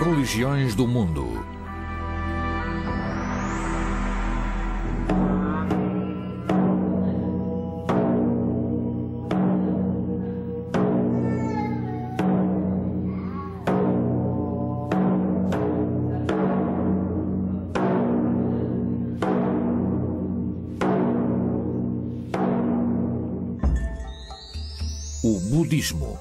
religiões do mundo. O budismo.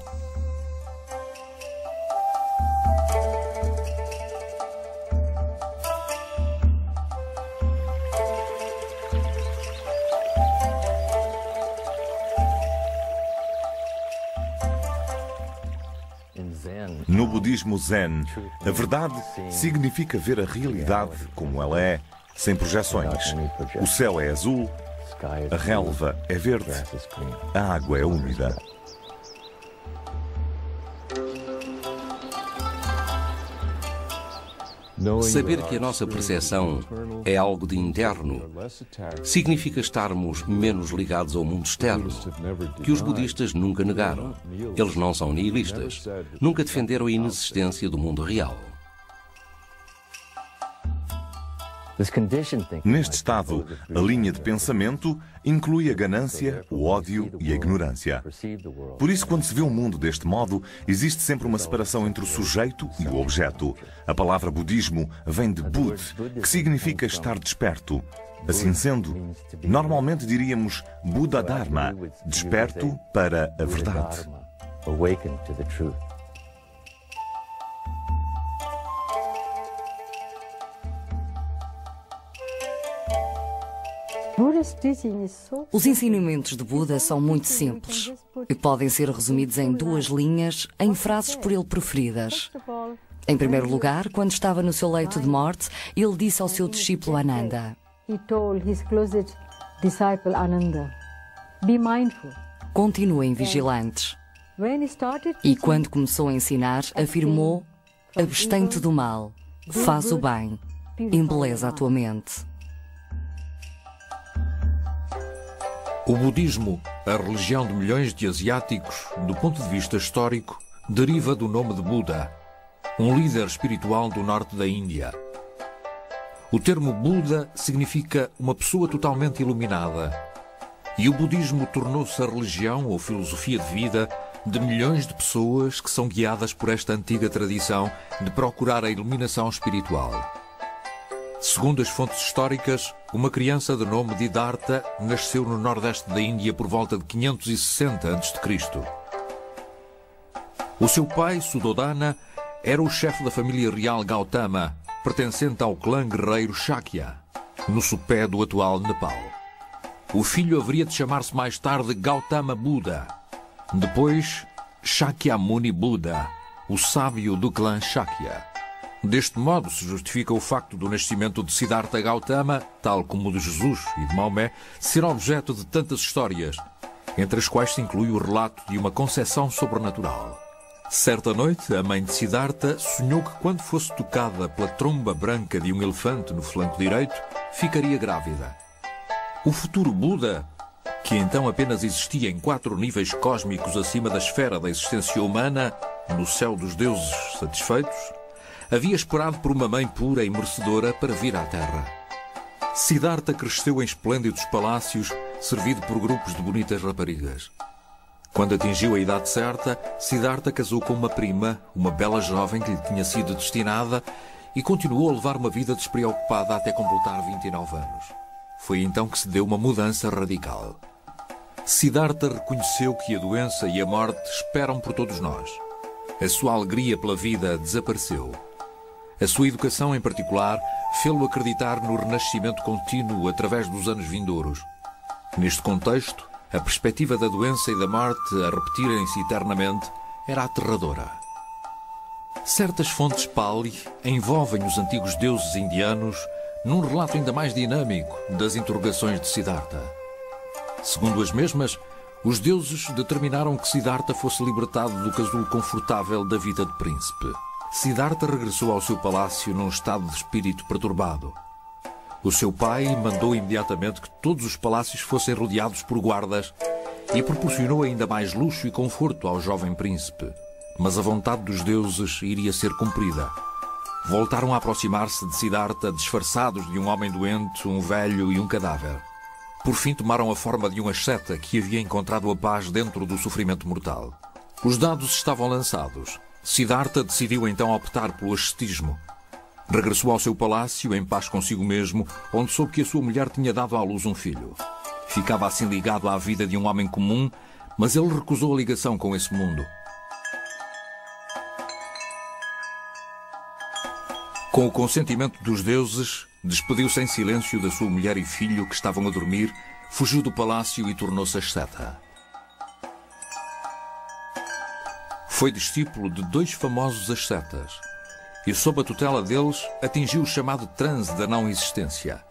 No budismo Zen, a verdade significa ver a realidade como ela é, sem projeções. O céu é azul, a relva é verde, a água é úmida. Saber que a nossa percepção é algo de interno significa estarmos menos ligados ao mundo externo, que os budistas nunca negaram. Eles não são nihilistas, nunca defenderam a inexistência do mundo real. Neste estado, a linha de pensamento inclui a ganância, o ódio e a ignorância. Por isso, quando se vê o mundo deste modo, existe sempre uma separação entre o sujeito e o objeto. A palavra budismo vem de Bud, que significa estar desperto. Assim sendo, normalmente diríamos Buddha Dharma, desperto para a verdade. Os ensinamentos de Buda são muito simples e podem ser resumidos em 2 linhas, em frases por ele preferidas. Em primeiro lugar, quando estava no seu leito de morte, ele disse ao seu discípulo Ananda: continuem vigilantes. E quando começou a ensinar, afirmou: abstém-te do mal, faz o bem, embeleza a tua mente. O budismo, a religião de milhões de asiáticos, do ponto de vista histórico, deriva do nome de Buda, um líder espiritual do norte da Índia. O termo Buda significa uma pessoa totalmente iluminada, e o budismo tornou-se a religião ou filosofia de vida de milhões de pessoas que são guiadas por esta antiga tradição de procurar a iluminação espiritual. Segundo as fontes históricas, uma criança de nome Siddhartha nasceu no nordeste da Índia por volta de 560 a.C. O seu pai, Suddhodana, era o chefe da família real Gautama, pertencente ao clã guerreiro Shakya, no sopé do atual Nepal. O filho haveria de chamar-se mais tarde Gautama Buda, depois Shakyamuni Buda, o sábio do clã Shakya. Deste modo se justifica o facto do nascimento de Siddhartha Gautama, tal como o de Jesus e de Maomé, ser objeto de tantas histórias, entre as quais se inclui o relato de uma concepção sobrenatural. Certa noite, a mãe de Siddhartha sonhou que quando fosse tocada pela tromba branca de um elefante no flanco direito, ficaria grávida. O futuro Buda, que então apenas existia em 4 níveis cósmicos acima da esfera da existência humana, no céu dos deuses satisfeitos, havia esperado por uma mãe pura e merecedora para vir à Terra. Siddhartha cresceu em esplêndidos palácios, servido por grupos de bonitas raparigas. Quando atingiu a idade certa, Siddhartha casou com uma prima, uma bela jovem que lhe tinha sido destinada, e continuou a levar uma vida despreocupada até completar 29 anos. Foi então que se deu uma mudança radical. Siddhartha reconheceu que a doença e a morte esperam por todos nós. A sua alegria pela vida desapareceu. A sua educação, em particular, fê-lo acreditar no renascimento contínuo através dos anos vindouros. Neste contexto, a perspectiva da doença e da morte a repetirem-se eternamente era aterradora. Certas fontes Pali envolvem os antigos deuses indianos num relato ainda mais dinâmico das interrogações de Siddhartha. Segundo as mesmas, os deuses determinaram que Siddhartha fosse libertado do casulo confortável da vida de príncipe. Siddhartha regressou ao seu palácio num estado de espírito perturbado. O seu pai mandou imediatamente que todos os palácios fossem rodeados por guardas e proporcionou ainda mais luxo e conforto ao jovem príncipe. Mas a vontade dos deuses iria ser cumprida. voltaram a aproximar-se de Siddhartha disfarçados de um homem doente, um velho e um cadáver. Por fim tomaram a forma de um asceta que havia encontrado a paz dentro do sofrimento mortal. Os dados estavam lançados. Siddhartha decidiu então optar pelo ascetismo. Regressou ao seu palácio, em paz consigo mesmo, onde soube que a sua mulher tinha dado à luz um filho. Ficava assim ligado à vida de um homem comum, mas ele recusou a ligação com esse mundo. Com o consentimento dos deuses, despediu-se em silêncio da sua mulher e filho que estavam a dormir, fugiu do palácio e tornou-se asceta. Foi discípulo de 2 famosos ascetas e, sob a tutela deles, atingiu o chamado transe da não-existência.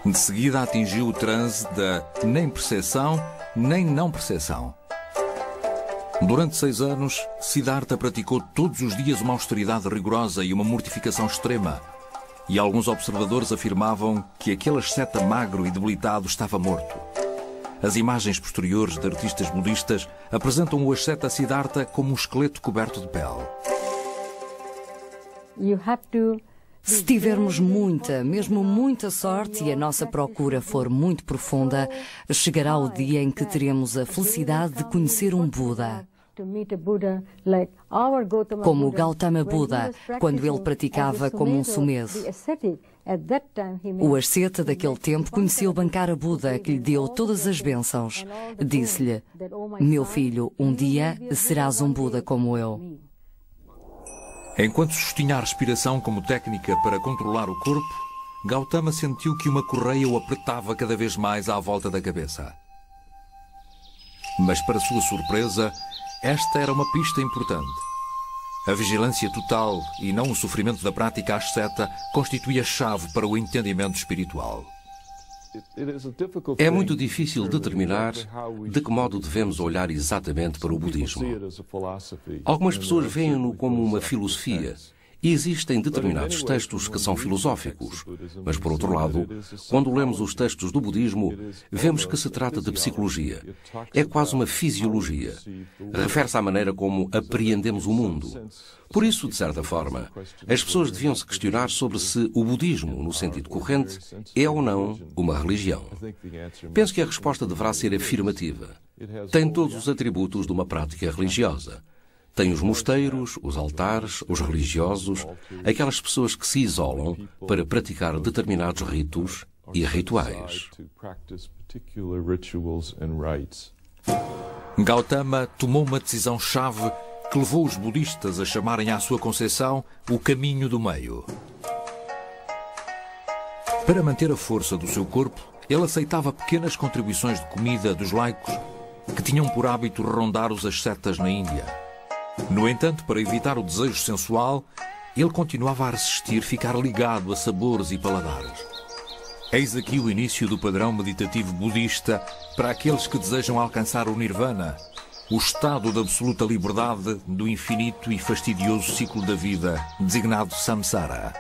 De seguida atingiu o transe da nem percepção nem não-percepção. Durante 6 anos, Siddhartha praticou todos os dias uma austeridade rigorosa e uma mortificação extrema, e alguns observadores afirmavam que aquele asceta magro e debilitado estava morto. As imagens posteriores de artistas budistas apresentam o asceta Siddhartha como um esqueleto coberto de pele. Se tivermos muita, mesmo muita sorte e a nossa procura for muito profunda, chegará o dia em que teremos a felicidade de conhecer um Buda. Como o Gautama Buda, quando ele praticava como um sumedo. O asceta daquele tempo conheceu Bankara Buda, que lhe deu todas as bênçãos. Disse-lhe: "Meu filho, um dia serás um Buda como eu." Enquanto sustinha a respiração como técnica para controlar o corpo, Gautama sentiu que uma correia o apertava cada vez mais à volta da cabeça. Mas, para sua surpresa, esta era uma pista importante. A vigilância total e não o sofrimento da prática asceta constitui a chave para o entendimento espiritual. É muito difícil determinar de que modo devemos olhar exatamente para o budismo. Algumas pessoas veem-no como uma filosofia, e existem determinados textos que são filosóficos. Mas, por outro lado, quando lemos os textos do budismo, vemos que se trata de psicologia. É quase uma fisiologia. Refere-se à maneira como apreendemos o mundo. Por isso, de certa forma, as pessoas deviam se questionar sobre se o budismo, no sentido corrente, é ou não uma religião. Penso que a resposta deverá ser afirmativa. Tem todos os atributos de uma prática religiosa. Tem os mosteiros, os altares, os religiosos, aquelas pessoas que se isolam para praticar determinados ritos e rituais. Gautama tomou uma decisão-chave que levou os budistas a chamarem à sua concepção o caminho do meio. Para manter a força do seu corpo, ele aceitava pequenas contribuições de comida dos laicos que tinham por hábito rondar os ascetas na Índia. No entanto, para evitar o desejo sensual, ele continuava a resistir ficar ligado a sabores e paladares. Eis aqui o início do padrão meditativo budista para aqueles que desejam alcançar o nirvana, o estado de absoluta liberdade do infinito e fastidioso ciclo da vida, designado samsara.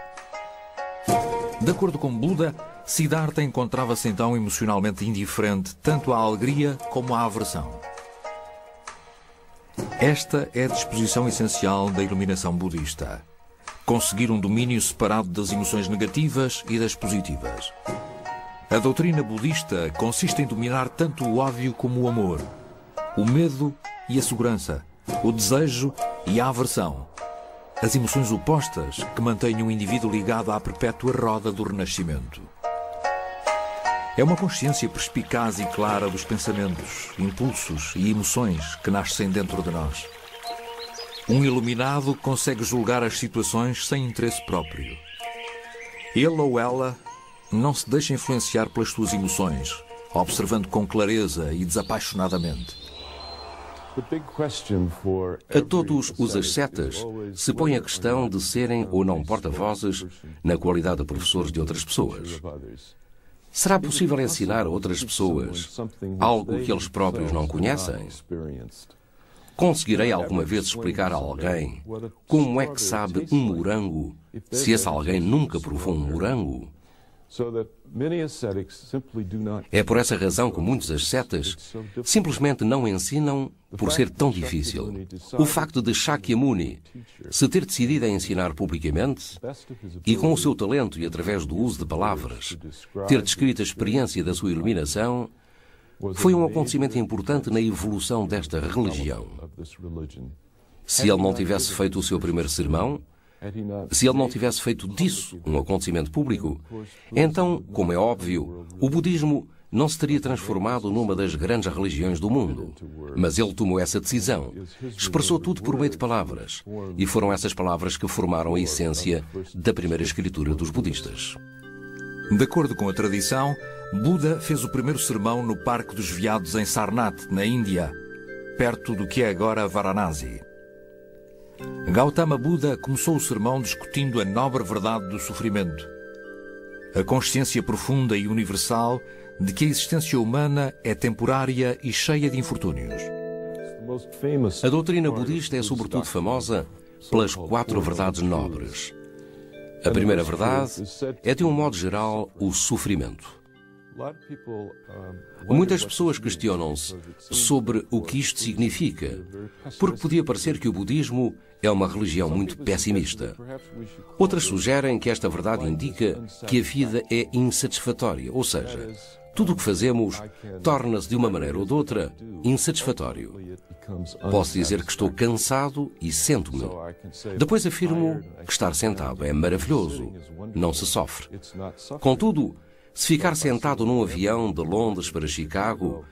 De acordo com Buda, Siddhartha encontrava-se então emocionalmente indiferente tanto à alegria como à aversão. Esta é a disposição essencial da iluminação budista. Conseguir um domínio separado das emoções negativas e das positivas. A doutrina budista consiste em dominar tanto o ódio como o amor, o medo e a segurança, o desejo e a aversão. As emoções opostas que mantêm o indivíduo ligado à perpétua roda do renascimento. É uma consciência perspicaz e clara dos pensamentos, impulsos e emoções que nascem dentro de nós. Um iluminado consegue julgar as situações sem interesse próprio. Ele ou ela não se deixa influenciar pelas suas emoções, observando com clareza e desapaixonadamente. A todos os ascetas se põe a questão de serem ou não porta-vozes na qualidade de professores de outras pessoas. Será possível ensinar a outras pessoas algo que eles próprios não conhecem? Conseguirei alguma vez explicar a alguém como é que sabe um morango se esse alguém nunca provou um morango? É por essa razão que muitos ascetas simplesmente não ensinam por ser tão difícil. O facto de Shakyamuni se ter decidido a ensinar publicamente e com o seu talento e através do uso de palavras ter descrito a experiência da sua iluminação foi um acontecimento importante na evolução desta religião. Se ele não tivesse feito o seu primeiro sermão, se ele não tivesse feito disso um acontecimento público, então, como é óbvio, o budismo não se teria transformado numa das grandes religiões do mundo. Mas ele tomou essa decisão, expressou tudo por meio de palavras, e foram essas palavras que formaram a essência da primeira escritura dos budistas. De acordo com a tradição, Buda fez o primeiro sermão no Parque dos Veados em Sarnath, na Índia, perto do que é agora Varanasi. Gautama Buda começou o sermão discutindo a nobre verdade do sofrimento, a consciência profunda e universal de que a existência humana é temporária e cheia de infortúnios. A doutrina budista é sobretudo famosa pelas 4 verdades nobres. A primeira verdade é, de um modo geral, o sofrimento. Muitas pessoas questionam-se sobre o que isto significa, porque podia parecer que o budismo é uma religião muito pessimista. Outras sugerem que esta verdade indica que a vida é insatisfatória, ou seja, tudo o que fazemos torna-se de uma maneira ou de outra insatisfatório. Posso dizer que estou cansado e sento-me. Depois afirmo que estar sentado é maravilhoso, não se sofre. Contudo, se ficar sentado num avião de Londres para Chicago,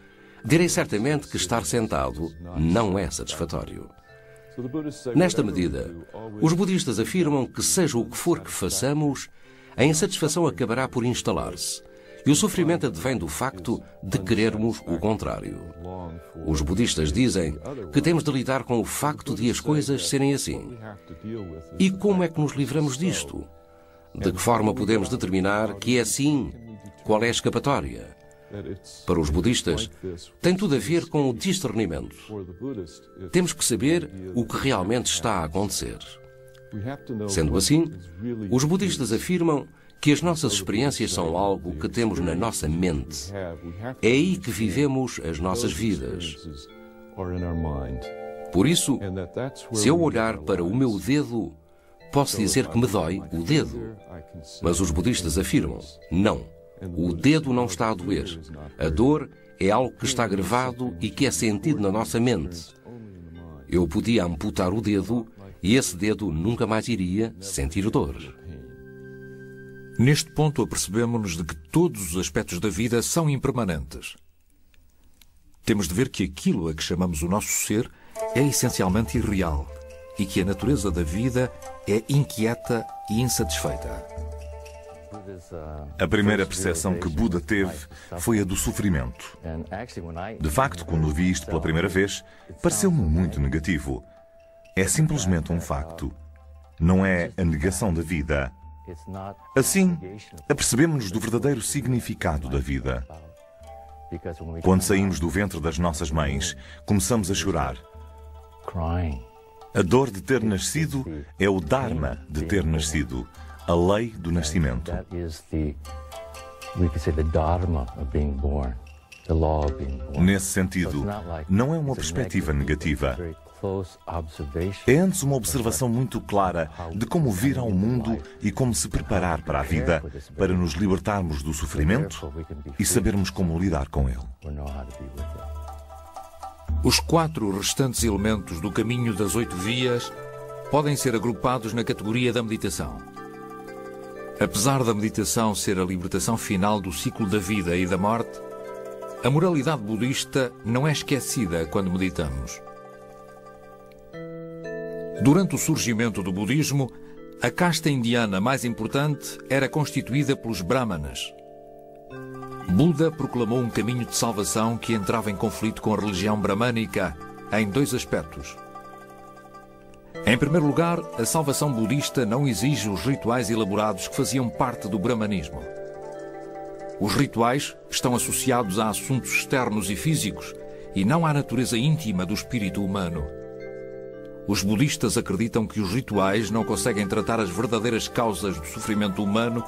direi certamente que estar sentado não é satisfatório. Nesta medida, os budistas afirmam que seja o que for que façamos, a insatisfação acabará por instalar-se, e o sofrimento advém do facto de querermos o contrário. Os budistas dizem que temos de lidar com o facto de as coisas serem assim. E como é que nos livramos disto? De que forma podemos determinar que é assim? Qual é a escapatória? Para os budistas, tem tudo a ver com o discernimento. Temos que saber o que realmente está a acontecer. Sendo assim, os budistas afirmam que as nossas experiências são algo que temos na nossa mente. É aí que vivemos as nossas vidas. Por isso, se eu olhar para o meu dedo, posso dizer que me dói o dedo. Mas os budistas afirmam, não. O dedo não está a doer. A dor é algo que está gravado e que é sentido na nossa mente. Eu podia amputar o dedo e esse dedo nunca mais iria sentir dor. Neste ponto apercebemos-nos de que todos os aspectos da vida são impermanentes. Temos de ver que aquilo a que chamamos o nosso ser é essencialmente irreal e que a natureza da vida é inquieta e insatisfeita. A primeira percepção que Buda teve foi a do sofrimento. De facto, quando vi isto pela primeira vez, pareceu-me muito negativo. É simplesmente um facto. Não é a negação da vida. Assim, apercebemos-nos do verdadeiro significado da vida. Quando saímos do ventre das nossas mães, começamos a chorar. A dor de ter nascido é o Dharma de ter nascido, a lei do nascimento. Nesse sentido, não é uma perspectiva negativa. É antes uma observação muito clara de como vir ao mundo e como se preparar para a vida, para nos libertarmos do sofrimento e sabermos como lidar com ele. Os 4 restantes elementos do caminho das 8 vias podem ser agrupados na categoria da meditação. Apesar da meditação ser a libertação final do ciclo da vida e da morte, a moralidade budista não é esquecida quando meditamos. Durante o surgimento do budismo, a casta indiana mais importante era constituída pelos brahmanas. Buda proclamou um caminho de salvação que entrava em conflito com a religião bramânica em 2 aspectos. Em primeiro lugar, a salvação budista não exige os rituais elaborados que faziam parte do brahmanismo. Os rituais estão associados a assuntos externos e físicos e não à natureza íntima do espírito humano. Os budistas acreditam que os rituais não conseguem tratar as verdadeiras causas do sofrimento humano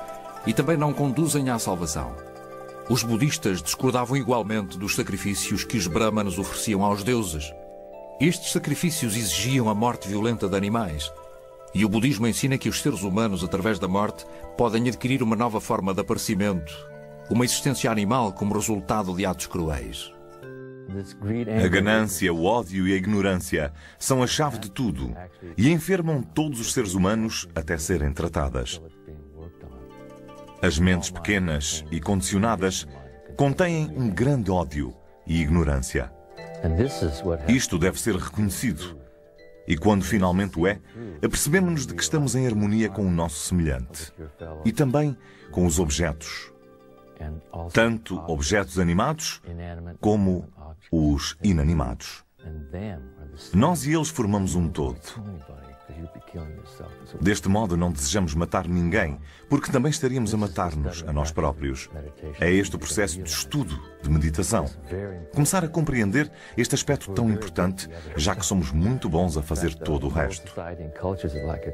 e também não conduzem à salvação. Os budistas discordavam igualmente dos sacrifícios que os brahmanes ofereciam aos deuses. Estes sacrifícios exigiam a morte violenta de animais. E o budismo ensina que os seres humanos, através da morte, podem adquirir uma nova forma de aparecimento, uma existência animal como resultado de atos cruéis. A ganância, o ódio e a ignorância são a chave de tudo e enfermam todos os seres humanos até serem tratadas. As mentes pequenas e condicionadas contêm um grande ódio e ignorância. Isto deve ser reconhecido. E quando finalmente o é, apercebemos-nos de que estamos em harmonia com o nosso semelhante e também com os objetos, tanto objetos animados como os inanimados. Nós e eles formamos um todo. Deste modo, não desejamos matar ninguém, porque também estaríamos a matar-nos a nós próprios. É este o processo de estudo, de meditação. Começar a compreender este aspecto tão importante, já que somos muito bons a fazer todo o resto.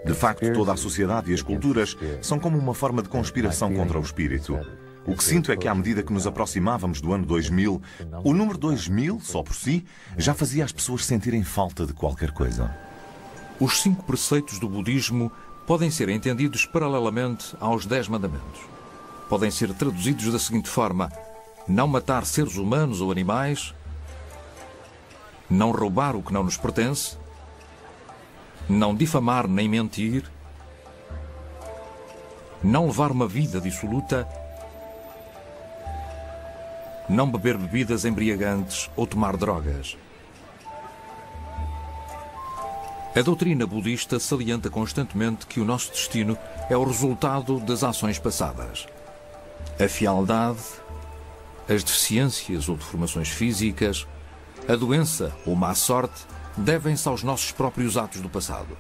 De facto, toda a sociedade e as culturas são como uma forma de conspiração contra o espírito. O que sinto é que, à medida que nos aproximávamos do ano 2000, o número 2000, só por si, já fazia as pessoas sentirem falta de qualquer coisa. Os 5 preceitos do budismo podem ser entendidos paralelamente aos 10 mandamentos. Podem ser traduzidos da seguinte forma: não matar seres humanos ou animais, não roubar o que não nos pertence, não difamar nem mentir, não levar uma vida dissoluta, não beber bebidas embriagantes ou tomar drogas. A doutrina budista salienta constantemente que o nosso destino é o resultado das ações passadas. A fealdade, as deficiências ou deformações físicas, a doença ou má sorte devem-se aos nossos próprios atos do passado.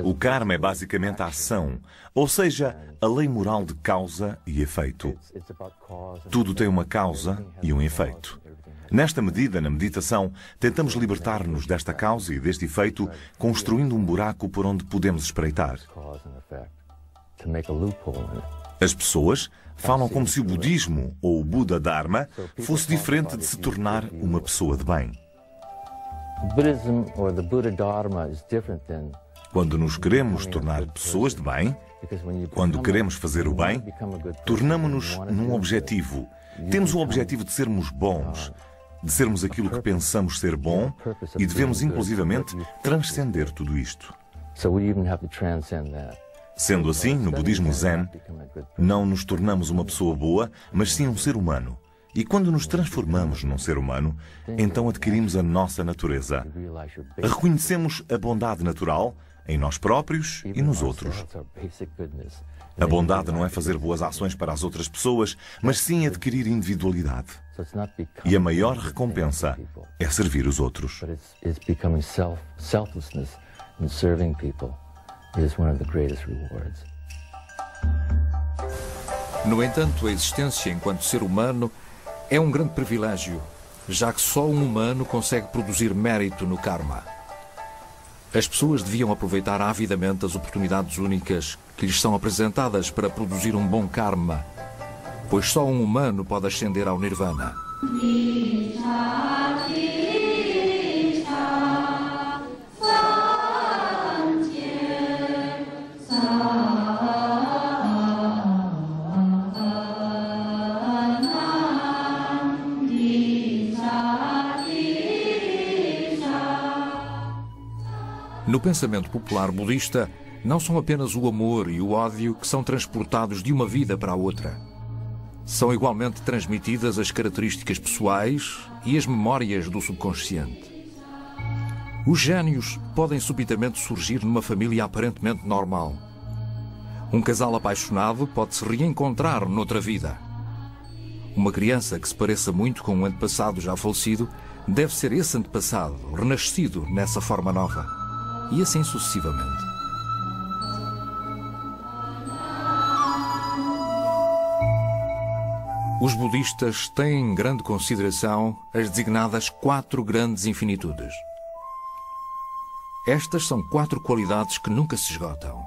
O karma é basicamente a ação, ou seja, a lei moral de causa e efeito. Tudo tem uma causa e um efeito. Nesta medida, na meditação, tentamos libertar-nos desta causa e deste efeito, construindo um buraco por onde podemos espreitar. As pessoas falam como se o budismo ou o Buda Dharma fosse diferente de se tornar uma pessoa de bem. Quando nos queremos tornar pessoas de bem, quando queremos fazer o bem, tornamo-nos num objetivo. Temos o objetivo de sermos bons, de sermos aquilo que pensamos ser bom e devemos, inclusivamente, transcender tudo isto. Sendo assim, no budismo Zen, não nos tornamos uma pessoa boa, mas sim um ser humano. E quando nos transformamos num ser humano, então adquirimos a nossa natureza. Reconhecemos a bondade natural em nós próprios e nos outros. A bondade não é fazer boas ações para as outras pessoas, mas sim adquirir individualidade. E a maior recompensa é servir os outros. No entanto, a existência enquanto ser humano é um grande privilégio, já que só um humano consegue produzir mérito no karma. As pessoas deviam aproveitar avidamente as oportunidades únicas que lhes são apresentadas para produzir um bom karma, pois só um humano pode ascender ao nirvana. No pensamento popular budista, não são apenas o amor e o ódio que são transportados de uma vida para a outra. São igualmente transmitidas as características pessoais e as memórias do subconsciente. Os gênios podem subitamente surgir numa família aparentemente normal. Um casal apaixonado pode se reencontrar noutra vida. Uma criança que se pareça muito com um antepassado já falecido deve ser esse antepassado, renascido nessa forma nova. E assim sucessivamente. Os budistas têm em grande consideração as designadas 4 grandes infinitudes. Estas são 4 qualidades que nunca se esgotam.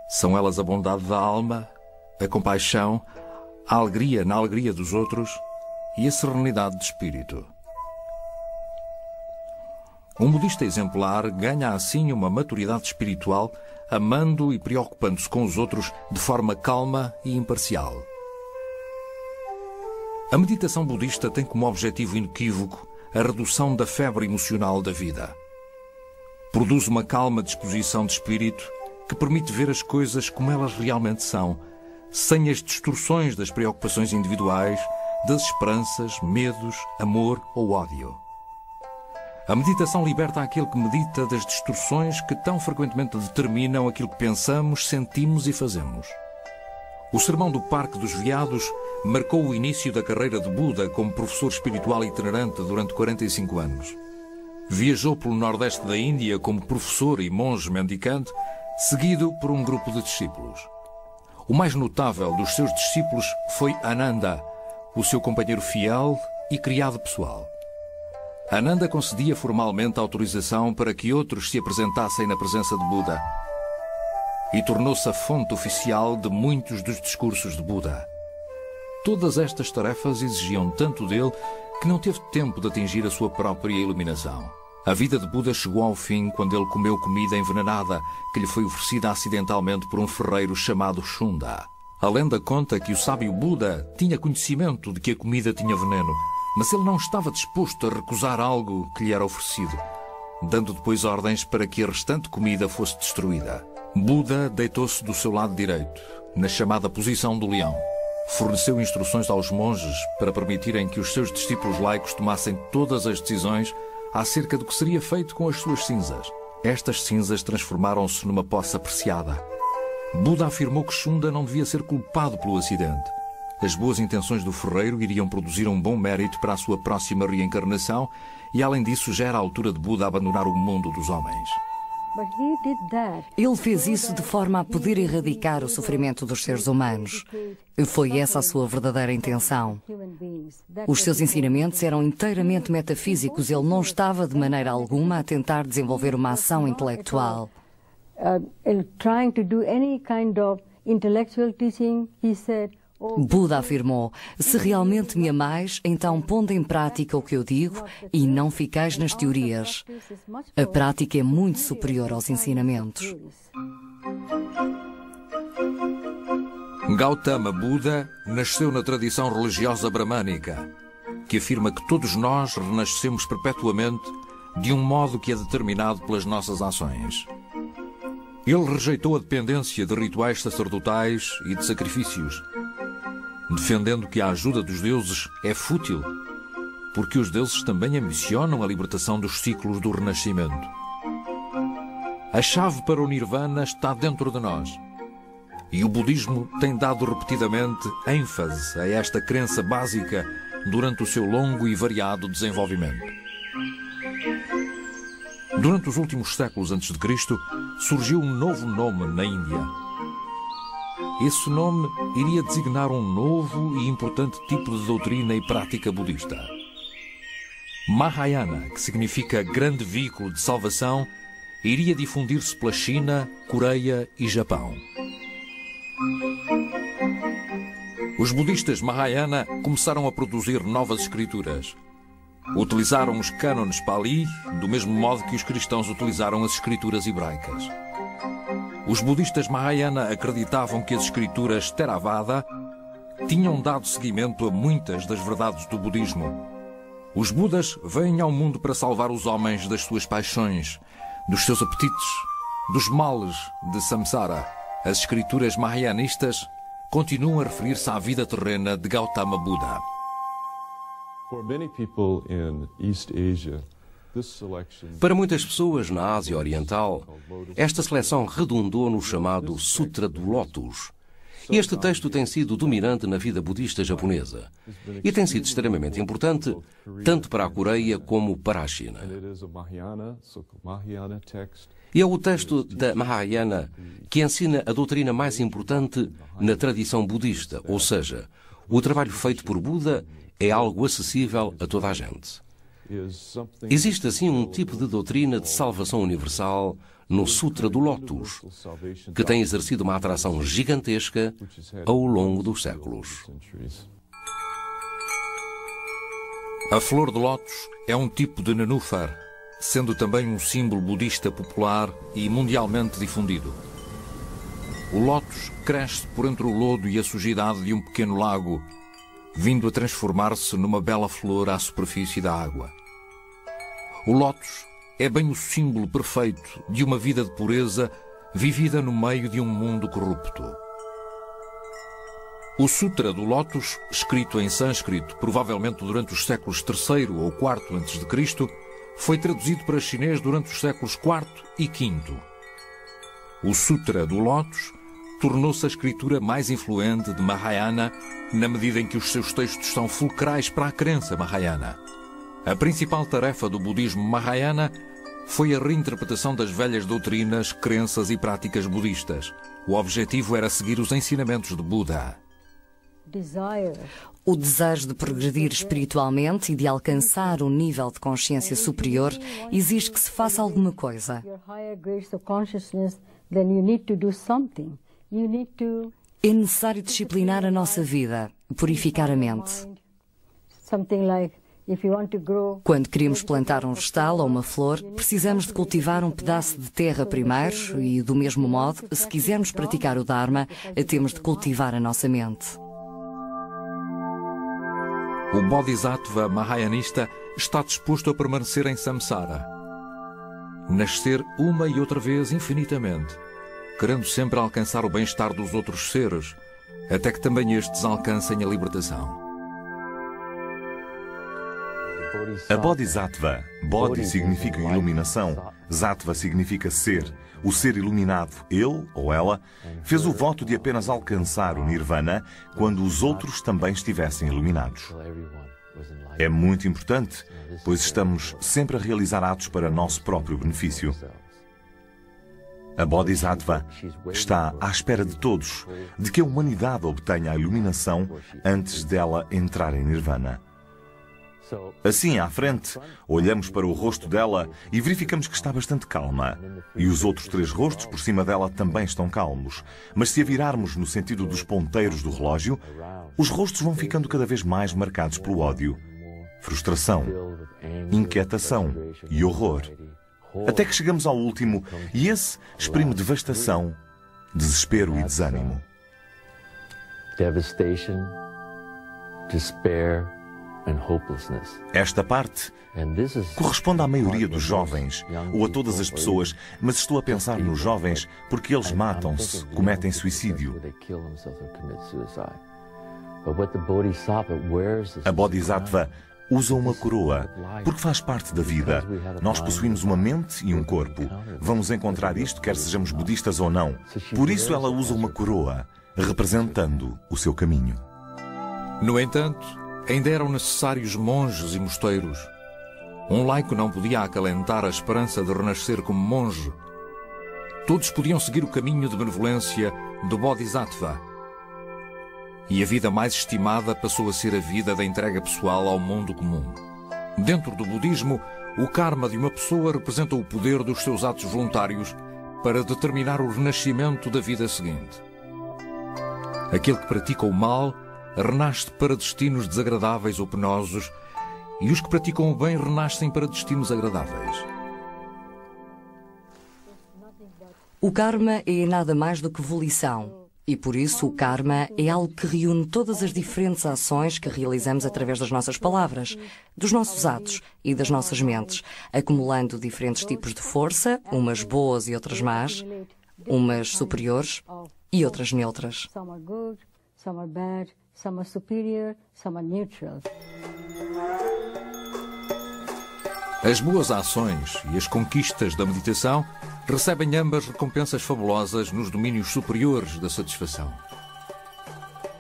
São elas a bondade da alma, a compaixão, a alegria na alegria dos outros e a serenidade de espírito. Um budista exemplar ganha assim uma maturidade espiritual, amando e preocupando-se com os outros de forma calma e imparcial. A meditação budista tem como objetivo inequívoco a redução da febre emocional da vida. Produz uma calma disposição de espírito que permite ver as coisas como elas realmente são, sem as distorções das preocupações individuais, das esperanças, medos, amor ou ódio. A meditação liberta aquele que medita das distorções que tão frequentemente determinam aquilo que pensamos, sentimos e fazemos. O Sermão do Parque dos Veados marcou o início da carreira de Buda como professor espiritual itinerante durante 45 anos. Viajou pelo nordeste da Índia como professor e monge mendicante, seguido por um grupo de discípulos. O mais notável dos seus discípulos foi Ananda, o seu companheiro fiel e criado pessoal. Ananda concedia formalmente autorização para que outros se apresentassem na presença de Buda e tornou-se a fonte oficial de muitos dos discursos de Buda. Todas estas tarefas exigiam tanto dele que não teve tempo de atingir a sua própria iluminação. A vida de Buda chegou ao fim quando ele comeu comida envenenada que lhe foi oferecida acidentalmente por um ferreiro chamado Shunda. A lenda conta que o sábio Buda tinha conhecimento de que a comida tinha veneno, mas ele não estava disposto a recusar algo que lhe era oferecido, dando depois ordens para que a restante comida fosse destruída. Buda deitou-se do seu lado direito, na chamada posição do leão. Forneceu instruções aos monges para permitirem que os seus discípulos laicos tomassem todas as decisões acerca do que seria feito com as suas cinzas. Estas cinzas transformaram-se numa poça preciada. Buda afirmou que Shunda não devia ser culpado pelo acidente. As boas intenções do ferreiro iriam produzir um bom mérito para a sua próxima reencarnação e, além disso, já era a altura de Buda abandonar o mundo dos homens. Ele fez isso de forma a poder erradicar o sofrimento dos seres humanos. Foi essa a sua verdadeira intenção. Os seus ensinamentos eram inteiramente metafísicos. Ele não estava de maneira alguma a tentar desenvolver uma ação intelectual. Buda afirmou: se realmente me amais, então ponde em prática o que eu digo e não ficais nas teorias. A prática é muito superior aos ensinamentos. Gautama Buda nasceu na tradição religiosa bramânica, que afirma que todos nós renascemos perpetuamente de um modo que é determinado pelas nossas ações. Ele rejeitou a dependência de rituais sacerdotais e de sacrifícios, defendendo que a ajuda dos deuses é fútil, porque os deuses também ambicionam a libertação dos ciclos do renascimento. A chave para o Nirvana está dentro de nós, e o budismo tem dado repetidamente ênfase a esta crença básica durante o seu longo e variado desenvolvimento. Durante os últimos séculos antes de Cristo, surgiu um novo nome na Índia. Esse nome iria designar um novo e importante tipo de doutrina e prática budista. Mahayana, que significa grande veículo de salvação, iria difundir-se pela China, Coreia e Japão. Os budistas Mahayana começaram a produzir novas escrituras. Utilizaram os cânones Pali do mesmo modo que os cristãos utilizaram as escrituras hebraicas. Os budistas Mahayana acreditavam que as escrituras Theravada tinham dado seguimento a muitas das verdades do budismo. Os Budas vêm ao mundo para salvar os homens das suas paixões, dos seus apetites, dos males de samsara. As escrituras mahayanistas continuam a referir-se à vida terrena de Gautama Buda. Para muitas pessoas na Ásia Oriental, esta seleção redundou no chamado Sutra do Lótus. Este texto tem sido dominante na vida budista japonesa e tem sido extremamente importante tanto para a Coreia como para a China. E é o texto da Mahayana que ensina a doutrina mais importante na tradição budista, ou seja, o trabalho feito por Buda é algo acessível a toda a gente. Existe assim um tipo de doutrina de salvação universal no Sutra do Lótus, que tem exercido uma atração gigantesca ao longo dos séculos. A flor de lótus é um tipo de nenúfar, sendo também um símbolo budista popular e mundialmente difundido. O lótus cresce por entre o lodo e a sujidade de um pequeno lago, vindo a transformar-se numa bela flor à superfície da água. O lótus é bem o símbolo perfeito de uma vida de pureza vivida no meio de um mundo corrupto. O Sutra do Lótus, escrito em sânscrito, provavelmente durante os séculos III ou IV a.C., foi traduzido para chinês durante os séculos IV e V. O Sutra do Lótus tornou-se a escritura mais influente de Mahayana na medida em que os seus textos são fulcrais para a crença Mahayana. A principal tarefa do budismo Mahayana foi a reinterpretação das velhas doutrinas, crenças e práticas budistas. O objetivo era seguir os ensinamentos de Buda. O desejo de progredir espiritualmente e de alcançar um nível de consciência superior exige que se faça alguma coisa. É necessário disciplinar a nossa vida, purificar a mente. Quando queremos plantar um vegetal ou uma flor, precisamos de cultivar um pedaço de terra primeiro e, do mesmo modo, se quisermos praticar o Dharma, temos de cultivar a nossa mente. O Bodhisattva Mahayanista está disposto a permanecer em samsara, nascer uma e outra vez infinitamente, querendo sempre alcançar o bem-estar dos outros seres, até que também estes alcancem a libertação. A Bodhisattva, Bodhi significa iluminação, Sattva significa ser. O ser iluminado, ele ou ela, fez o voto de apenas alcançar o Nirvana quando os outros também estivessem iluminados. É muito importante, pois estamos sempre a realizar atos para nosso próprio benefício. A Bodhisattva está à espera de todos, de que a humanidade obtenha a iluminação antes dela entrar em Nirvana. Assim, à frente, olhamos para o rosto dela e verificamos que está bastante calma. E os outros 3 rostos por cima dela também estão calmos. Mas se a virarmos no sentido dos ponteiros do relógio, os rostos vão ficando cada vez mais marcados pelo ódio, frustração, inquietação e horror. Até que chegamos ao último, e esse exprime devastação, desespero e desânimo. Devastation, despair, esta parte corresponde à maioria dos jovens, ou a todas as pessoas, mas estou a pensar nos jovens porque eles matam-se, cometem suicídio. A Bodhisattva usa uma coroa, porque faz parte da vida. Nós possuímos uma mente e um corpo. Vamos encontrar isto quer sejamos budistas ou não. Por isso ela usa uma coroa, representando o seu caminho. No entanto, ainda eram necessários monges e mosteiros. Um laico não podia acalentar a esperança de renascer como monge. Todos podiam seguir o caminho de benevolência do Bodhisattva. E a vida mais estimada passou a ser a vida da entrega pessoal ao mundo comum. Dentro do budismo, o karma de uma pessoa representa o poder dos seus atos voluntários para determinar o renascimento da vida seguinte. Aquele que pratica o mal renasce para destinos desagradáveis ou penosos, e os que praticam o bem renascem para destinos agradáveis. O karma é nada mais do que volição, e por isso o karma é algo que reúne todas as diferentes ações que realizamos através das nossas palavras, dos nossos atos e das nossas mentes, acumulando diferentes tipos de força, umas boas e outras más, umas superiores e outras neutras. Some are superior, some are neutral. As boas ações e as conquistas da meditação recebem ambas recompensas fabulosas nos domínios superiores da satisfação.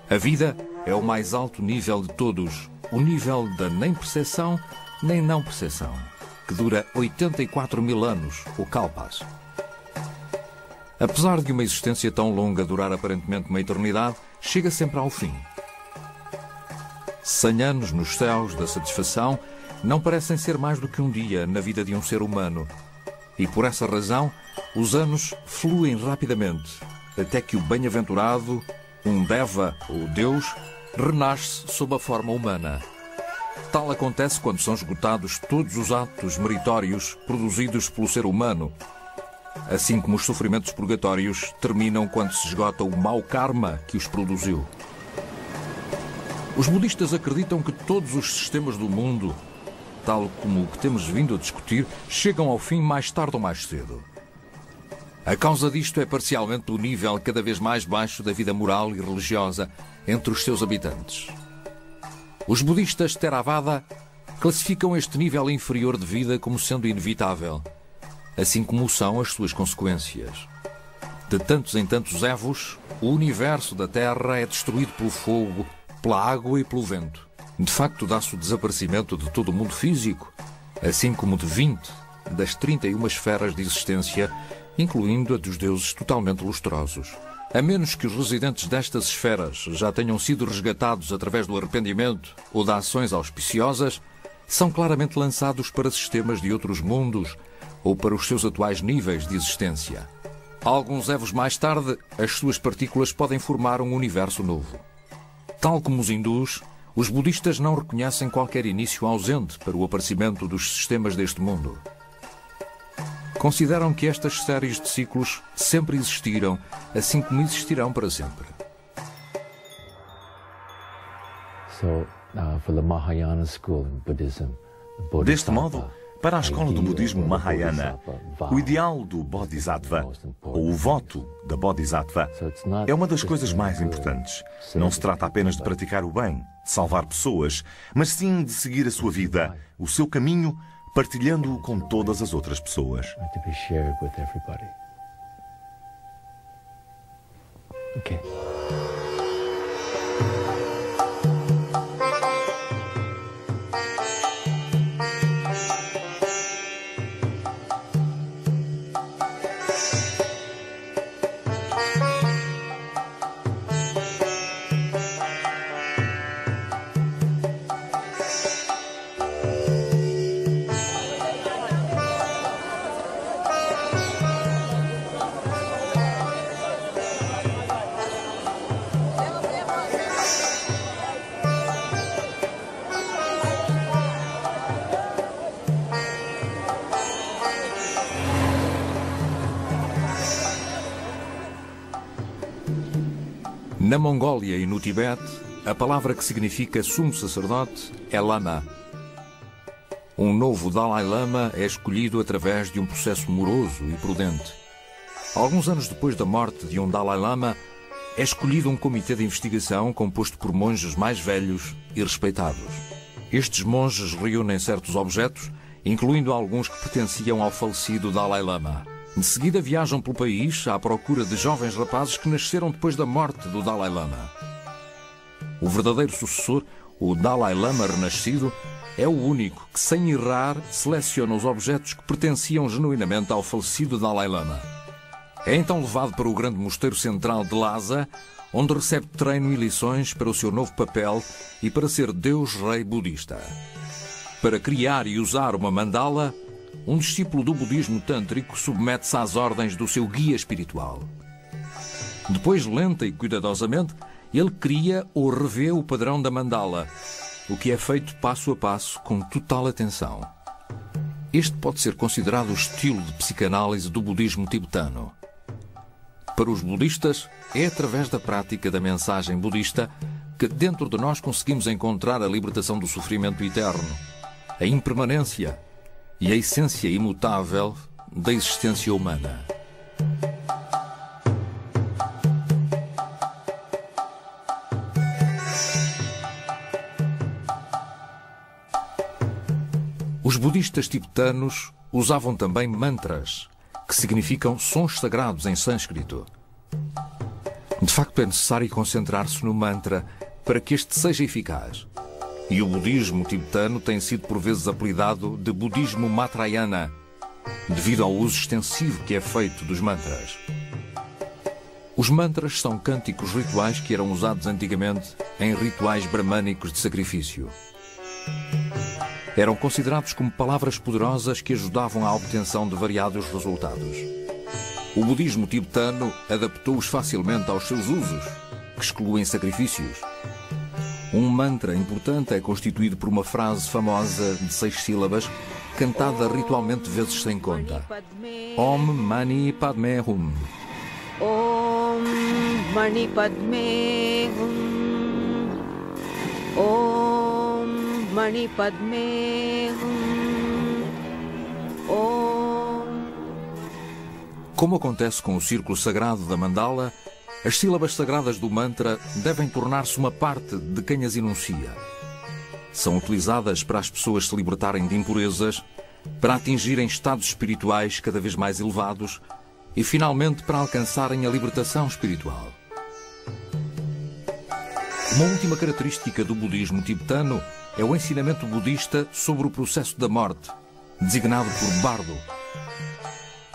A vida é o mais alto nível de todos, o nível da nem percepção nem não percepção, que dura 84.000 anos, o Kalpas. Apesar de uma existência tão longa durar aparentemente uma eternidade, chega sempre ao fim. 100 anos nos céus da satisfação não parecem ser mais do que um dia na vida de um ser humano. E por essa razão, os anos fluem rapidamente, até que o bem-aventurado, um Deva, ou Deus, renasce sob a forma humana. Tal acontece quando são esgotados todos os atos meritórios produzidos pelo ser humano, assim como os sofrimentos purgatórios terminam quando se esgota o mau karma que os produziu. Os budistas acreditam que todos os sistemas do mundo, tal como o que temos vindo a discutir, chegam ao fim mais tarde ou mais cedo. A causa disto é parcialmente o nível cada vez mais baixo da vida moral e religiosa entre os seus habitantes. Os budistas Theravada classificam este nível inferior de vida como sendo inevitável, assim como são as suas consequências. De tantos em tantos evos, o universo da Terra é destruído pelo fogo, pela água e pelo vento. De facto, dá-se o desaparecimento de todo o mundo físico, assim como de 20 das 31 esferas de existência, incluindo a dos deuses totalmente lustrosos. A menos que os residentes destas esferas já tenham sido resgatados através do arrependimento ou de ações auspiciosas, são claramente lançados para sistemas de outros mundos ou para os seus atuais níveis de existência. Alguns evos mais tarde, as suas partículas podem formar um universo novo. Tal como os hindus, os budistas não reconhecem qualquer início ausente para o aparecimento dos sistemas deste mundo. Consideram que estas séries de ciclos sempre existiram, assim como existirão para sempre. Deste modo, para a escola do budismo Mahayana, o ideal do Bodhisattva, ou o voto da Bodhisattva, é uma das coisas mais importantes. Não se trata apenas de praticar o bem, de salvar pessoas, mas sim de seguir a sua vida, o seu caminho, partilhando-o com todas as outras pessoas. Okay. Na Mongólia e no Tibete, a palavra que significa sumo sacerdote é Lama. Um novo Dalai Lama é escolhido através de um processo moroso e prudente. Alguns anos depois da morte de um Dalai Lama, é escolhido um comitê de investigação composto por monges mais velhos e respeitados. Estes monges reúnem certos objetos, incluindo alguns que pertenciam ao falecido Dalai Lama. De seguida viajam pelo país à procura de jovens rapazes que nasceram depois da morte do Dalai Lama. O verdadeiro sucessor, o Dalai Lama renascido, é o único que, sem errar, seleciona os objetos que pertenciam genuinamente ao falecido Dalai Lama. É então levado para o grande mosteiro central de Lhasa, onde recebe treino e lições para o seu novo papel e para ser Deus-Rei budista. Para criar e usar uma mandala, um discípulo do budismo tântrico submete-se às ordens do seu guia espiritual. Depois, lenta e cuidadosamente, ele cria ou revê o padrão da mandala, o que é feito passo a passo com total atenção. Este pode ser considerado o estilo de psicanálise do budismo tibetano. Para os budistas, é através da prática da mensagem budista que dentro de nós conseguimos encontrar a libertação do sofrimento eterno, a impermanência e a essência imutável da existência humana. Os budistas tibetanos usavam também mantras, que significam sons sagrados em sânscrito. De facto, é necessário concentrar-se no mantra para que este seja eficaz. E o budismo tibetano tem sido por vezes apelidado de budismo Matrayana, devido ao uso extensivo que é feito dos mantras. Os mantras são cânticos rituais que eram usados antigamente em rituais bramânicos de sacrifício. Eram considerados como palavras poderosas que ajudavam à obtenção de variados resultados. O budismo tibetano adaptou-os facilmente aos seus usos, que excluem sacrifícios. Um mantra importante é constituído por uma frase famosa de 6 sílabas, cantada ritualmente vezes sem conta. Om Mani Padme Hum. Om Mani Padme Hum. Om Mani Padme Hum. Om. Como acontece com o círculo sagrado da mandala, as sílabas sagradas do mantra devem tornar-se uma parte de quem as enuncia. São utilizadas para as pessoas se libertarem de impurezas, para atingirem estados espirituais cada vez mais elevados e, finalmente, para alcançarem a libertação espiritual. Uma última característica do budismo tibetano é o ensinamento budista sobre o processo da morte, designado por bardo.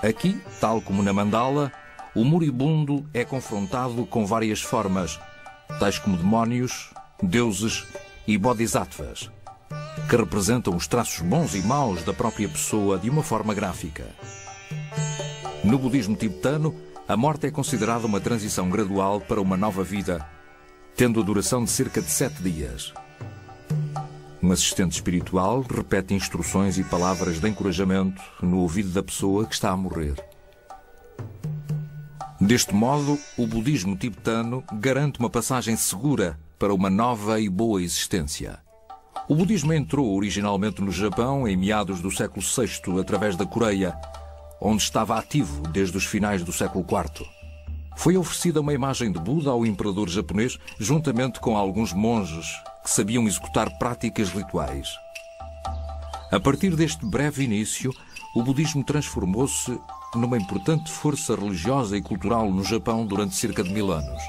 Aqui, tal como na mandala, o moribundo é confrontado com várias formas, tais como demónios, deuses e bodhisattvas, que representam os traços bons e maus da própria pessoa de uma forma gráfica. No budismo tibetano, a morte é considerada uma transição gradual para uma nova vida, tendo a duração de cerca de 7 dias. Um assistente espiritual repete instruções e palavras de encorajamento no ouvido da pessoa que está a morrer. Deste modo, o budismo tibetano garante uma passagem segura para uma nova e boa existência. O budismo entrou originalmente no Japão em meados do século VI através da Coreia, onde estava ativo desde os finais do século IV. Foi oferecida uma imagem de Buda ao imperador japonês, juntamente com alguns monges que sabiam executar práticas rituais. A partir deste breve início, o budismo transformou-se numa importante força religiosa e cultural no Japão durante cerca de 1000 anos.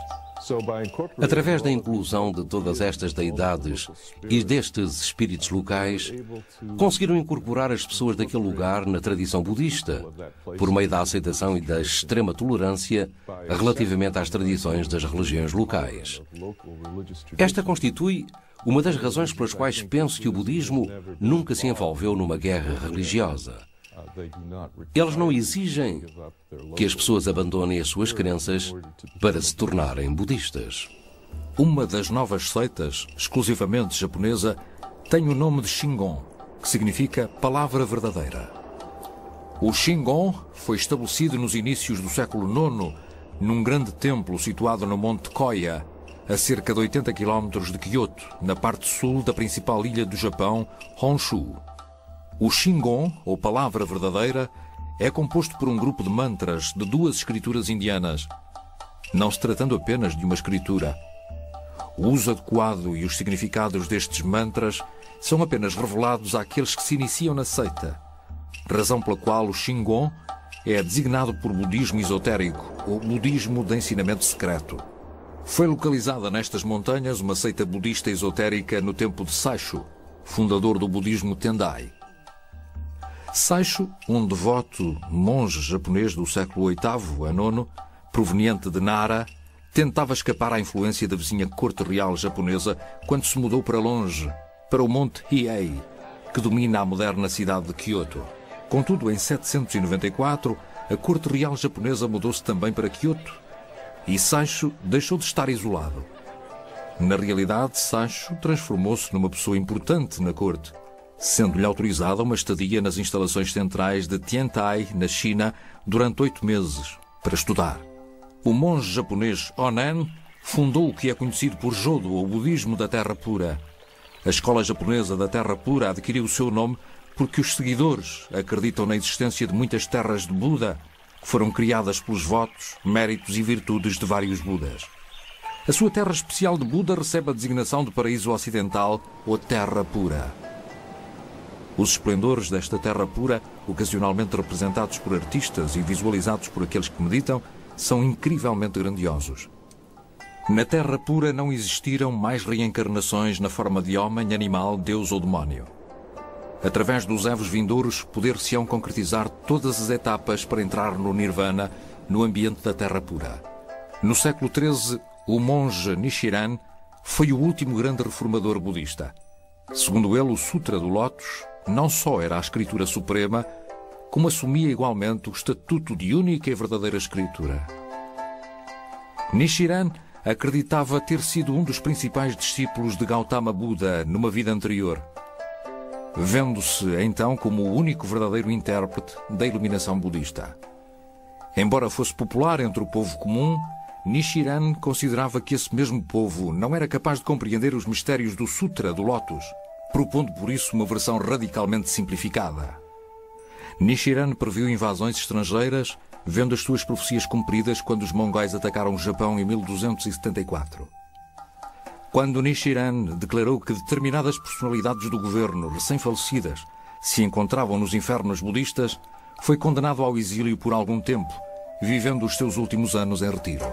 Através da inclusão de todas estas deidades e destes espíritos locais, conseguiram incorporar as pessoas daquele lugar na tradição budista, por meio da aceitação e da extrema tolerância relativamente às tradições das religiões locais. Esta constitui uma das razões pelas quais penso que o budismo nunca se envolveu numa guerra religiosa. Eles não exigem que as pessoas abandonem as suas crenças para se tornarem budistas. Uma das novas seitas, exclusivamente japonesa, tem o nome de Shingon, que significa palavra verdadeira. O Shingon foi estabelecido nos inícios do século IX, num grande templo situado no Monte Koya, a cerca de 80 km de Kyoto, na parte sul da principal ilha do Japão, Honshu. O Shingon, ou palavra verdadeira, é composto por um grupo de mantras de 2 escrituras indianas, não se tratando apenas de uma escritura. O uso adequado e os significados destes mantras são apenas revelados àqueles que se iniciam na seita, razão pela qual o Shingon é designado por budismo esotérico, ou budismo de ensinamento secreto. Foi localizada nestas montanhas uma seita budista esotérica no tempo de Saisho, fundador do budismo Tendai. Saisho, um devoto monge japonês do século VIII a IX, proveniente de Nara, tentava escapar à influência da vizinha corte real japonesa quando se mudou para longe, para o Monte Hiei, que domina a moderna cidade de Kyoto. Contudo, em 794, a corte real japonesa mudou-se também para Kyoto e Saisho deixou de estar isolado. Na realidade, Saisho transformou-se numa pessoa importante na corte, sendo-lhe autorizada uma estadia nas instalações centrais de Tiantai, na China, durante 8 meses, para estudar. O monge japonês Onen fundou o que é conhecido por Jodo, ou budismo da Terra Pura. A escola japonesa da Terra Pura adquiriu o seu nome porque os seguidores acreditam na existência de muitas terras de Buda, que foram criadas pelos votos, méritos e virtudes de vários Budas. A sua terra especial de Buda recebe a designação de Paraíso Ocidental, ou Terra Pura. Os esplendores desta terra pura, ocasionalmente representados por artistas e visualizados por aqueles que meditam, são incrivelmente grandiosos. Na terra pura não existiram mais reencarnações na forma de homem, animal, deus ou demónio. Através dos evos vindouros, poder-se-ão concretizar todas as etapas para entrar no Nirvana, no ambiente da terra pura. No século XIII, o monge Nichiren foi o último grande reformador budista. Segundo ele, o Sutra do Lótus não só era a escritura suprema, como assumia igualmente o estatuto de única e verdadeira escritura. Nichiren acreditava ter sido um dos principais discípulos de Gautama Buda numa vida anterior, vendo-se então como o único verdadeiro intérprete da iluminação budista. Embora fosse popular entre o povo comum, Nichiren considerava que esse mesmo povo não era capaz de compreender os mistérios do Sutra do Lótus, propondo por isso uma versão radicalmente simplificada. Nichiren previu invasões estrangeiras, vendo as suas profecias cumpridas quando os mongóis atacaram o Japão em 1274. Quando Nichiren declarou que determinadas personalidades do governo recém-falecidas se encontravam nos infernos budistas, foi condenado ao exílio por algum tempo, vivendo os seus últimos anos em retiro.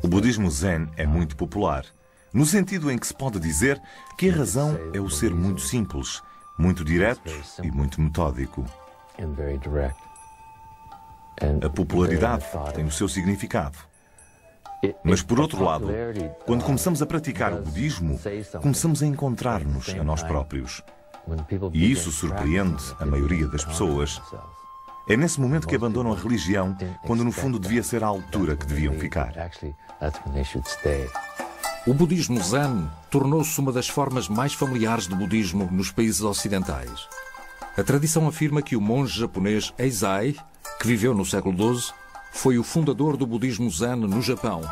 O budismo Zen é muito popular, no sentido em que se pode dizer que a razão é o ser muito simples, muito direto e muito metódico. A popularidade tem o seu significado. Mas, por outro lado, quando começamos a praticar o budismo, começamos a encontrar-nos a nós próprios. E isso surpreende a maioria das pessoas. É nesse momento que abandonam a religião, quando no fundo devia ser a altura que deviam ficar. O budismo Zen tornou-se uma das formas mais familiares de budismo nos países ocidentais. A tradição afirma que o monge japonês Eizai, que viveu no século XII, foi o fundador do budismo Zen no Japão,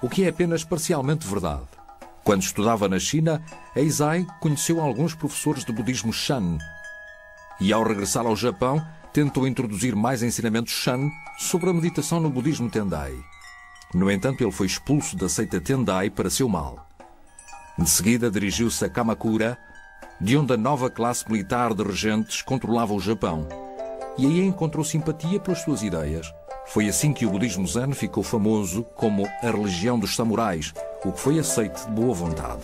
o que é apenas parcialmente verdade. Quando estudava na China, Eizai conheceu alguns professores de budismo Shan e, ao regressar ao Japão, tentou introduzir mais ensinamentos Shan sobre a meditação no budismo Tendai. No entanto, ele foi expulso da seita Tendai para seu mal. De seguida, dirigiu-se a Kamakura, de onde a nova classe militar de regentes controlava o Japão, e aí encontrou simpatia pelas suas ideias. Foi assim que o budismo Zen ficou famoso como a religião dos samurais, o que foi aceito de boa vontade.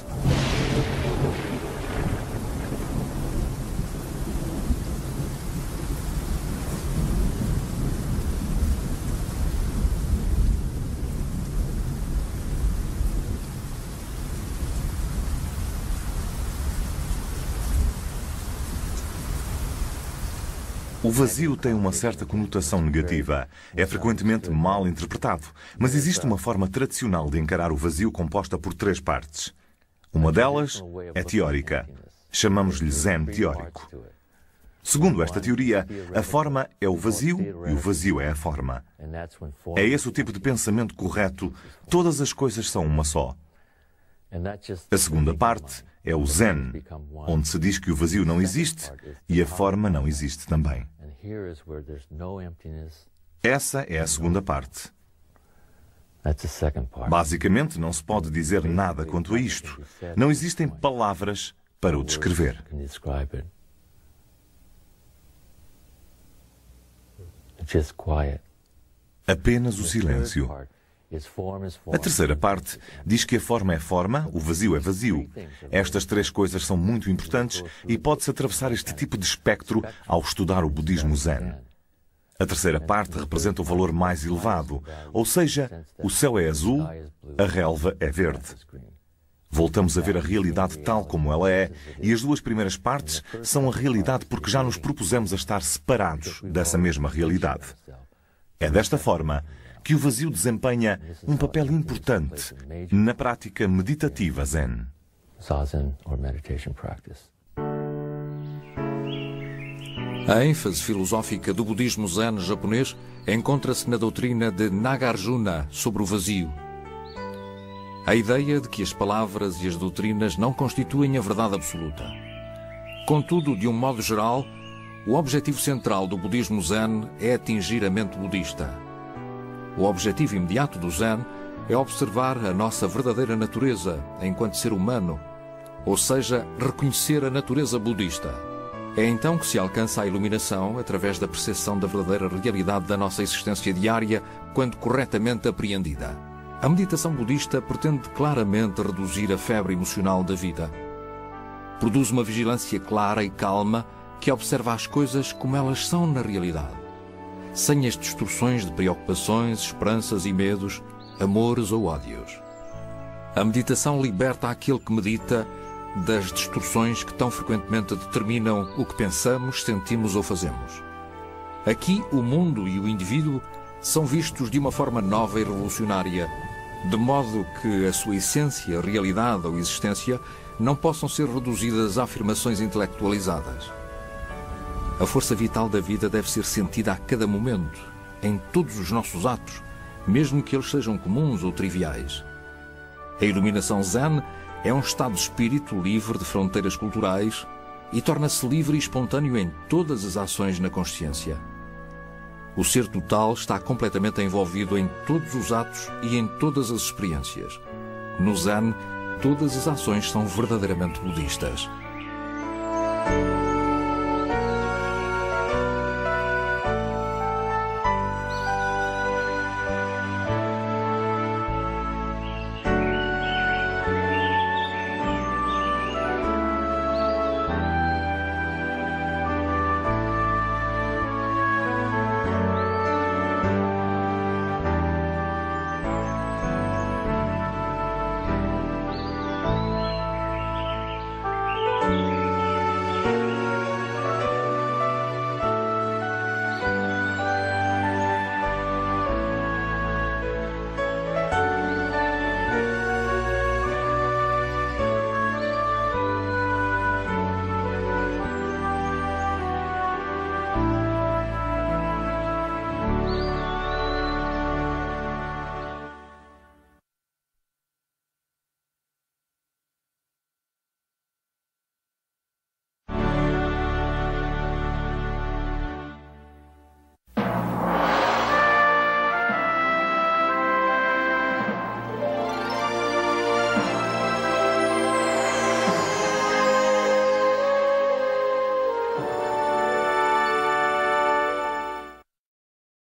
O vazio tem uma certa conotação negativa. É frequentemente mal interpretado, mas existe uma forma tradicional de encarar o vazio composta por 3 partes. Uma delas é teórica. Chamamos-lhe Zen teórico. Segundo esta teoria, a forma é o vazio e o vazio é a forma. É esse o tipo de pensamento correto. Todas as coisas são uma só. A segunda parte é o Zen, onde se diz que o vazio não existe e a forma não existe também. Essa é a segunda parte. Basicamente, não se pode dizer nada quanto a isto. Não existem palavras para o descrever. Apenas o silêncio. A terceira parte diz que a forma é forma, o vazio é vazio. Estas 3 coisas são muito importantes e pode-se atravessar este tipo de espectro ao estudar o budismo Zen. A terceira parte representa o valor mais elevado, ou seja, o céu é azul, a relva é verde. Voltamos a ver a realidade tal como ela é, e as 2 primeiras partes são a realidade porque já nos propusemos a estar separados dessa mesma realidade. É desta forma que o vazio desempenha um papel importante na prática meditativa Zen. A ênfase filosófica do budismo Zen japonês encontra-se na doutrina de Nagarjuna sobre o vazio. A ideia de que as palavras e as doutrinas não constituem a verdade absoluta. Contudo, de um modo geral, o objetivo central do budismo Zen é atingir a mente budista. O objetivo imediato do Zen é observar a nossa verdadeira natureza enquanto ser humano, ou seja, reconhecer a natureza budista. É então que se alcança a iluminação através da percepção da verdadeira realidade da nossa existência diária, quando corretamente apreendida. A meditação budista pretende claramente reduzir a febre emocional da vida. Produz uma vigilância clara e calma que observa as coisas como elas são na realidade, sem as distorções de preocupações, esperanças e medos, amores ou ódios. A meditação liberta aquele que medita das distorções que tão frequentemente determinam o que pensamos, sentimos ou fazemos. Aqui, o mundo e o indivíduo são vistos de uma forma nova e revolucionária, de modo que a sua essência, realidade ou existência não possam ser reduzidas a afirmações intelectualizadas. A força vital da vida deve ser sentida a cada momento, em todos os nossos atos, mesmo que eles sejam comuns ou triviais. A iluminação Zen é um estado de espírito livre de fronteiras culturais e torna-se livre e espontâneo em todas as ações na consciência. O ser total está completamente envolvido em todos os atos e em todas as experiências. No Zen, todas as ações são verdadeiramente budistas.